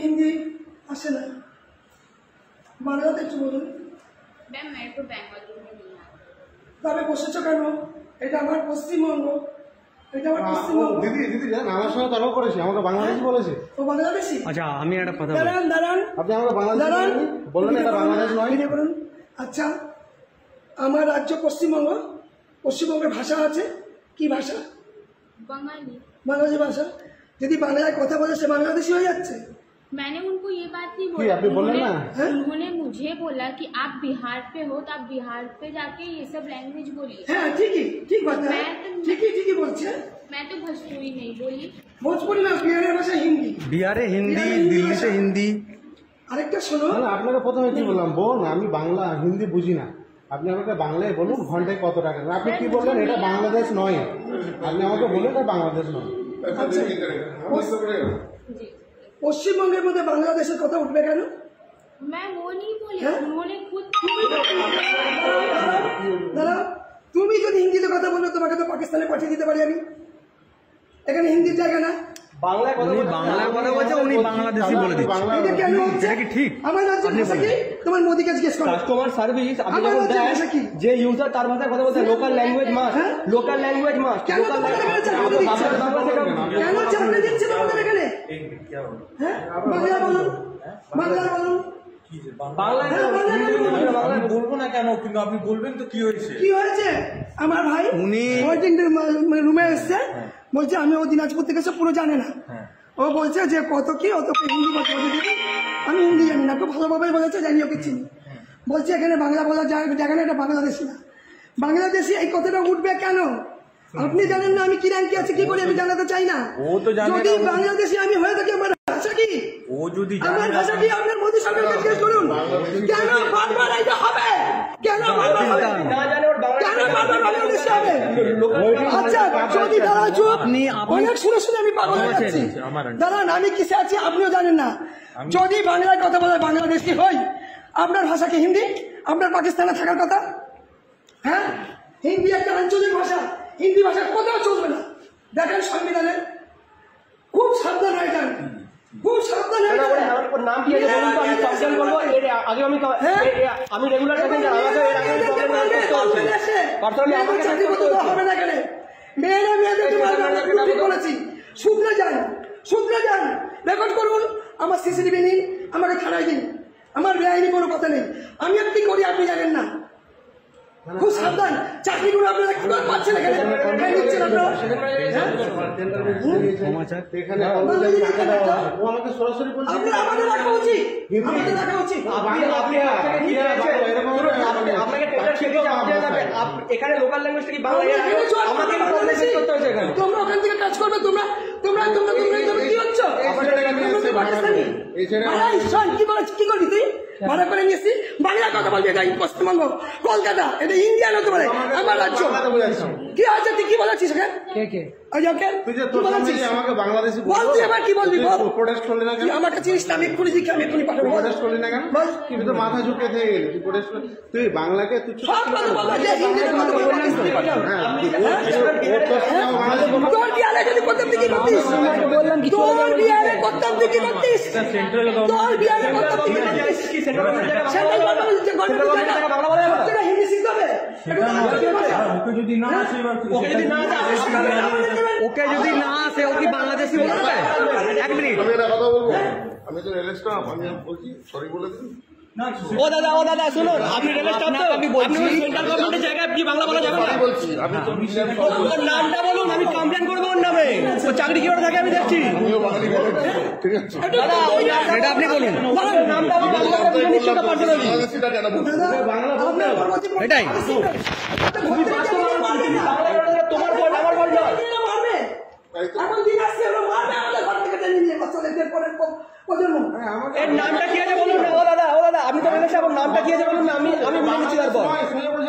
হিন্দি আসে না, বাংলাতে একটু বলুন। मैम मैं तो बेंगलुरु में नहीं आता। তবে বসেছো কেন? এটা আমার পশ্চিমবঙ্গ, এটা আমার পশ্চিমবঙ্গ। দিদি দিদি জানেন আমার সঙ্গে তর্ক করেছি, আমাকে বাংলাদেশি বলেছে। ও বাংলাদেশি? আচ্ছা আমি একটা কথা বলি। দাঁড়ান দাঁড়ান, আপনি আমাকে বাংলাদেশি বললেন, এটা বাংলাদেশ নয়। বলুন। আচ্ছা, আমার রাজ্য পশ্চিমবঙ্গ, পশ্চিমবঙ্গের ভাষা আছে, কি ভাষা? बंगाली। বাংলাদেশি ভাষা। যদি বাংলায় কথা বলে সে বাংলাদেশি হয়ে যাচ্ছে। मैंने उनको ये बात नहीं কি আপনি বললেন না? उन्होंने मुझे बोला कि आप बिहार पे हो तो आप बिहार पे जाके ये सब लैंग्वेज बोलिए। হ্যাঁ ঠিকই, ঠিক কথা, ঠিকই বলছে। मैं तो भोजपुरी नहीं बोली। ভোজপুরি না, বিহারের ভাষা হিন্দি। বিহারে হিন্দি, দিল্লিতে হিন্দি। আরেকটা শোনো, আপনাকে প্রথমে কি বললাম, বোন আমি বাংলা হিন্দি বুঝি না, আপনি আমাকে বাংলায় বলুন ঘন্টায় কত টাকা। আপনি কি বললেন এটা বাংলাদেশ নয়, আপনি আমাকে বললেন এটা বাংলাদেশ নয়। পশ্চিমবঙ্গের মধ্যে বাংলাদেশের কথা উঠবে কেন? मैं वो नहीं बोली, उन्होंने खुद। দাঁড়াও, তুমি যদি হিন্দিতে কথা বলো তোমাকে তো পাকিস্তানে পাঠিয়ে দিতে পারি আমি, এখানে হিন্দির জায়গা না। বাংলায় কথা বলছে, উনি বাংলাদেশি বলে দিচ্ছে। এটা কেন হচ্ছে? এটা কি ঠিক? আমার রাজ্যের ভাষা কি? তোমার মোদিকে জিজ্ঞেস করো। কাস্টমার সার্ভিস আপনি যখন দেন যে ইউজার তার ভাষায় কথা বলতে, local language must, local language must. কেন তোমাদের এখানে চাকরি দিচ্ছে? কেন চাকরি দিচ্ছে তোমাদের এখানে? হ্যাঁ, বাংলা বলুন, বাংলা বলুন। বাংলায় বলবো না কেন, কিন্তু আপনি বলবেন তো কি হয়েছে। কি হয়েছে? আমার ভাই উনি রুমে এসছে, বলছে আমি ও দিনাজপুর থেকে এসে পুরো জানে না। ও বলছে যে কত কি, অত হিন্দি বলতে দিদি আমি হিন্দি জানি না, খুব ভালোভাবেই বলেছে, জানি ওকে চিনি। বলছে এখানে বাংলা বলার জায়গা না, এটা বাংলাদেশি না। বাংলাদেশি এই কথাটা উঠবে কেন? আপনি জানেন না আমি কি র্যাঙ্কে আছি, কি করে আমি জানাতে চাই না। যদি বাংলাদেশি আমি হয়ে থাকি আমার ভাষা কি, আমার ভাষা কি আপনার মোদী সরকারকে জিজ্ঞেস করুন। কেন বারবার এটা হবে? কেন বারবার হবে? কেন বারবার বাংলাদেশি হবে? আচ্ছা যদি দাঁড়া চুপ, অনেক শুনে শুনে আমি পাগল হয়ে যাচ্ছি। দাঁড়ান, আমি কিসে আছি আপনিও জানেন না। যদি বাংলায় কথা বলে বাংলাদেশি হই, আপনার ভাষা কি হিন্দি? আপনার পাকিস্তানে থাকার কথা? হ্যাঁ, হিন্দি একটা আঞ্চলিক ভাষা, হিন্দি ভাষা কোথাও চলবে না। দেখেন সংবিধানে খুব সাবধান হয়ে যান, খুব সাবধান হয়ে যান। নাম কি আছে বলুন তো, আমি কমপ্লেন করবো। আগে আমি রেগুলার হবে না কেন? মেয়েরা মেয়েদেরকে ঠিক বলেছি, শুধরে যান, শুধরে যান। রেকর্ড করুন, আমার সিসিটিভি নিন, আমাকে থানায় দিন, আমার বেআইনি কোনো কথা নেই। আমি একটি করি আপনি জানেন না, খুব সাবধান। চাকরিগুলো আপনারা কি করে পাচ্ছেন এখানে? নিচ্ছেন আপনারা? সরাসরি আমাদের রাখা উচিত, আমাদের রাখা উচিত। এখানে লোকাল ল্যাঙ্গুয়েজ থেকে বাংলা, তোমরা ওখান থেকে কাজ করবে, তোমরা তোমরা তোমরা তোমরা কি হচ্ছ? কি করবি তুই? ভাড়া করে নিয়েছি, বাংলা কথা বলবে। পশ্চিমবঙ্গ, কলকাতা, এটা ইন্ডিয়ান হতে পারে, আমার রাজ্য। কি আছে তুই কি বলেছিস? আমাকে বাংলাদেশি বলছি, এবার কি বলবি বল? প্রোটেস্ট করলি না কেন? আমাকে চিনিস না, আমি এক্ষুনি শিখে আমি এক্ষুনি পাঠাবো। প্রোটেস্ট করলি না কেন? বল। কিন্তু মাথা ঝুঁকে থেকে গেলি, তুই প্রোটেস্ট তুই বাংলাকে তুই সব কথা বলবো যে হিন্দিতে কথা বলবো, পাকিস্তানি পাঠাবো। তোর বিয়ারে যদি করতাম তুই কি করতিস? তোর বিয়ারে করতাম তুই কি করতিস? তোর বিয়ারে করতাম তুই কি করতিস? সেন্ট্রাল গভর্নমেন্ট হিন্দি শিখতে হবে। ওকে যদি না আসে, ও কি বাংলাদেশি বলতে পারে? এক মিনিট, আমি একটা কথা বলবো। আমি তো রেল স্টাফ, আমি বলছি সরি বলে দিন। ও দাদা শুনুন, আপনি রেল স্টাফ তো, আমি বলছি সেন্ট্রাল গভর্নমেন্টের জায়গায় কি বাংলা বলা যাবে না? বলছি আমি তো ওর নামটা বলুন, আমি কমপ্লেন করবো ওর নামে। ও চাকরি কি করে থাকে আমি দেখছি। আমিও বাঙালি বলে, ঠিক আছে দাদা এটা আপনি বলুন, নামটা আমি বাংলা করে বুঝে নিচ্ছি না পার্সোনালি। বাংলাদেশিটা কেন বলছি? এটাই তোমার বল, আমার বল নয়। এখন দিন আসছে, মারবে আমাদের ঘর থেকে টেনে নিয়ে বাচ্চাদের পরের প্রজন্ম। এর নামটা কি আছে বলুন না। ও দাদা আমি তো বলেছি আমার নামটা কি আছে বলুন না, আমি বুঝে নিচ্ছি। তারপর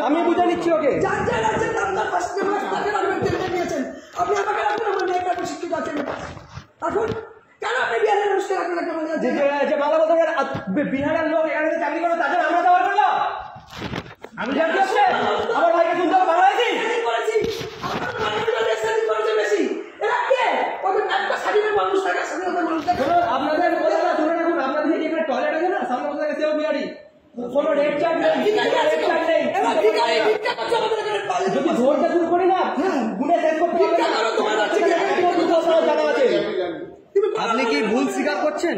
আমি বুঝে নিচ্ছি ওকে। যার যার রাজ্যের নাম তার ফার্স্টে তাকে রাখবেন, টেনে নিয়েছেন আপনি। আমাকে রাখবেন, আমার মেয়েকে আপনি শিক্ষিত আছেন। এখন কেন আপনি বিহারের মানুষকে রাখবেন? যে বাংলা বলতে বিহারের লোক এখানে চাকরি করে, তাদের আমরা দেওয়ার করলো। আমি জানতে হচ্ছে আমার ভাইকে শুনতে হবে বাংলাদেশি করেছি। আপনার বাংলাদেশ করেছে বেশি। এরা কে? কত একটা স্বাধীনের মানুষ থাকে, স্বাধীনতার মানুষ থাকে। আপনাদের কোনো রেড চার্ট নেই, ভিখারি কোনো আছে red তো? chart নেই। এরা ভিখারি, ভিক্ষা করছে আমাদের এখানে পারলে যদি তো পারছে। ধরতে শুরু করি না, গুনে শেষ করতে পারবে ভিক্ষা না। করো, তোমার কাছে কি এখানে কোনো কোথাও কোনো জায়গা আছে? তুমি আপনি কি ভুল স্বীকার করছেন?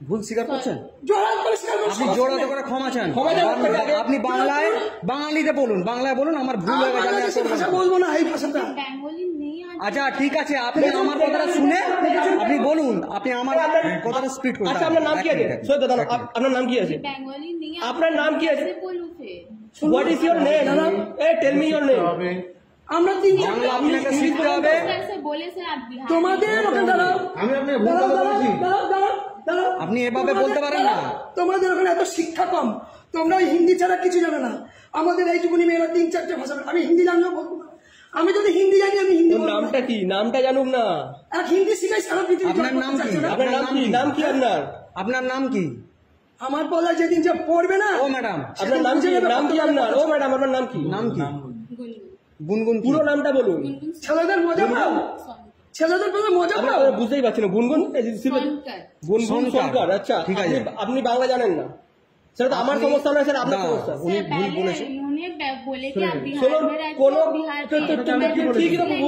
ভুল স্বীকার করছেন? জোড়া পরিষ্কার করো, আপনি জোড়াতে করে ক্ষমা চান। ক্ষমা চাওয়ার থেকে আগে- আপনি বাংলায় বাঙালিতে বলুন, বাংলায় বলুন আমার ভুল হয়ে গেছে, আমি আর বাংলাদেশি করবো ভাষা না। বলবো না, এই ভাষাটা। বেঙ্গলি নেই আর আচ্ছা ঠিক আছে, আপনি আমার কথাটা শুনে আপনি বলুন, আপনি আমার কথাটা স্পিড করুন। আচ্ছা, আপনার নাম কি আছে? সৈয়দ দাদা, আপনার নাম কি আছে? বেঙ্গলি নেই আপনার নাম কি আছে? कैसे बोलूं फिर what is your name? Tell me your name. হবে আমরা তিন চারটে বাংলা আপনাকে শিখতে হবে। कैसे बोले सर आप बिहार তোমাদের ওখানে দাঁড়াও, আমি আপনাকে ভুল দাঁড়াও, কথা দাঁড়াও, বলছি। দাঁড়াও, দাঁড়াও, দাঁড়াও। আপনি এভাবে বলতে পারেন না। তোমাদের ওখানে এত শিক্ষা কম, তোমরা ওই হিন্দি ছাড়া কিছু জানো না। আমাদের এইটুকুনি মেয়েরা তিন চারটে ভাষা, আমি হিন্দি জানলেও বলবো না। আমি যদি হিন্দি জানি, আমি হিন্দি ওর বলবো না। নামটা কি? নামটা জানুক না। এক হিন্দি শিখাই সারা পৃথিবী। আপনার নাম কি? আপনার নাম কি? নাম কি আপনার? আপনার নাম কি? আমার বলা যেদিন যে পড়বে না, ও ম্যাডাম, আপনার নাম কি? নাম কি আপনার? ও ম্যাডাম, আপনার নাম কি? নাম কি? गुनगुन গুনগুন কি? পুরো নামটা বলুন। गुनगुन ছেলেদের মজা পাও, ছেলেদের বলে মজা পাও। আপনারা বুঝতেই পারছেন না। গুনগুন सोनकर গুনগুন সোনকার। সরকার। আচ্ছা, ঠিক আছে। আপনি বাংলা জানেন না, সেটা তো আমার সমস্যা নয়, স্যার আপনার না, সমস্যা। উনি सर ভুল पहले বলেছে। उन्होंने बोले कि आप बिहार শুনুন, में रहते কোনো हो बिहार তো- में তো- তুমি मैं ঠিকই তো তোমার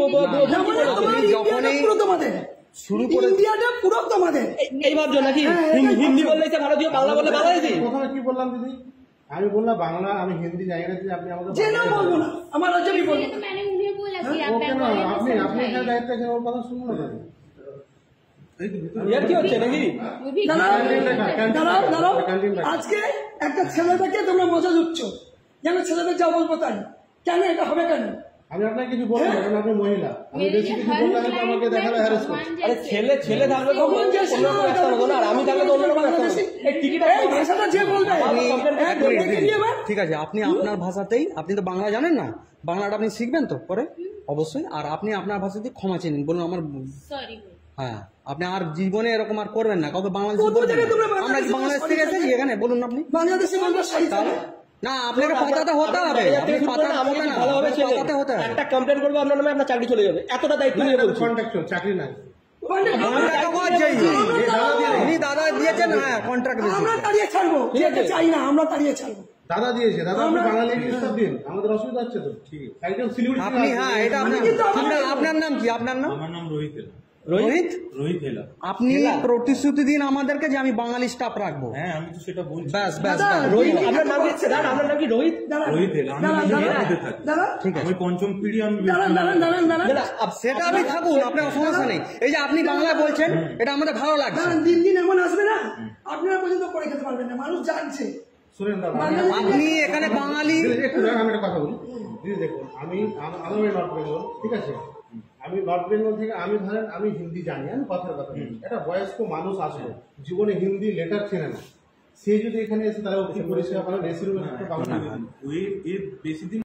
ইন্ডিয়াটা পুরো তোমাদের, শুরু করে ইন্ডিয়াটা পুরো তোমাদের। এই ভাবছো নাকি? হ্যাঁ, হিন্দি বললে সে ভারতীয়, বাংলা বললে বাংলাদেশি। প্রথমে কি বললাম দিদি? আমি বললাম বাংলা, আমি হিন্দি জানি না, যে আপনি আমাকে যে না বলবো না, আমার রাজ্যে বলবো इसलिए तो मैंने उन्हें बोला कि आप ও কেন? बेंगली में আপনি আপনি এখানে समझाइए দায়িত্ব আছেন, ওর কথা শুনুন না দাদা। ইয়ার কি হচ্ছে নাকি? वो भी দাঁড়াও, ক্যান্টিন দাঁড়াও, দাঁড়াও। ক্যান্টিন আজকে একটা ছেলেটাকে তোমরা মজা দিচ্ছ, যেন ছেলেদের যা বলবো তাই। কেন এটা হবে কেন? আমি আপনাকে কিছু বলবো না, কারণ আপনি মহিলা। আমি मेरे বেশি लिए কিছু हर বললে আমি তো আমাকে দেখাবে হ্যারাস করছে। भगवान আরে जैसे ছেলে ছেলে থাকলে তো ভগবান যে অন্যরকম একটা হতো না, আর আমি থাকলে তো অন্যরকম একটা হতো। এই টিকিটটা এই ভাষাটা যে বলবে, একদম wait, দেখে wait, নিয়ে এবার। ঠিক আছে, আপনি আপনার ভাষাতেই, আপনি তো বাংলা জানেন না, বাংলাটা আপনি শিখবেন তো পরে অবশ্যই। আর আপনি আপনার ভাষাতেই ক্ষমা চেয়ে নিন, বলুন আমার सॉरी হ্যাঁ, আপনি আর জীবনে এরকম আর করবেন না, কত বাংলাদেশ কত জায়গায় তোমরা আমরা কি বাংলাদেশ থেকে এসেছি এখানে, বলুন আপনি। বাংলাদেশি বলবো শাড়ি তাহলে না, আপনাকে পাতাতে হতে হবে, আপনি পাতাতে আমাকে হবে না, ভালোভাবে আপনাকে ছেলে পাতাতে হতে হবে। একটা কমপ্লেন করবো আপনার নামে, আপনার চাকরি চলে যাবে। এতটা দায়িত্ব নিয়ে বলছি। কন্ট্রাক্টর, চাকরি নাই। কন্ট্রাক্ট কাজ চাইছি, উনি দাদা দিয়েছেন, হ্যাঁ কন্ট্রাক্ট বেশি। আমরা তাড়িয়ে ছাড়বো, যেতে চাই না, আমরা তাড়িয়ে ছাড়বো। দাদা দিয়েছে, দাদা আপনি বাঙালি ইংলিশ দিন, আমাদের অসুবিধা হচ্ছে তো। ঠিক আছে, একদম শিলিগুড়ি থেকে আপনি আসবে। হ্যাঁ, এটা আপনার আপনার নাম কি? আপনার নাম আমার নাম রোহিত এলা। রোহিত। রোহিত এলা। আপনি প্রতিশ্রুতি দিন আমাদেরকে যে আমি বাঙালি স্টাফ রাখবো। হ্যাঁ, আমি তো সেটা বলছি। ব্যাস ব্যাস দাদা, ব্যাস। রোহিত, আপনার নাম কি? দাঁড়ান, আপনার নাম কি রোহিত? দাঁড়ান, রোহিত এলা। আমি দাঁড়ান, দাঁড়ান, মিডিয়াতে থাকি। দাঁড়ান, ঠিক আছে, আমি পঞ্চম পিঢ়ি, আমি দাঁড়ান, দাঁড়ান, দাঁড়ান, দাঁড়ান, না, সেটা আপনি থাকুন, আপনার সমস্যা নেই। এই যে আপনি বাংলায় বলছেন, এটা আমাদের ভালো লাগছে। দাঁড়ান, দিন দিন এমন আসবে না, আপনারা পর্যন্ত করে খেতে পারবেন না, মানুষ জানছে। শুনেন দাদা, বাঙালি আপনি এখানে বাঙালি, দিদি, একটু দাঁড়ান, আমি একটা কথা বলি। দিদি দেখুন, আমি নর্থ বেঙ্গল, ঠিক আছে? আমি নর্থ বেঙ্গল থেকে, আমি ধরেন আমি হিন্দি জানি, আমি কথার কথা বলছি। একটা বয়স্ক মানুষ আসলো, জীবনে হিন্দি লেটার চেনে না, সে যদি এখানে এসে তাহলে পরিষেবা পাবেন, এসি রুমে থাকতে পাবেন না। ওই এর বেশি দিন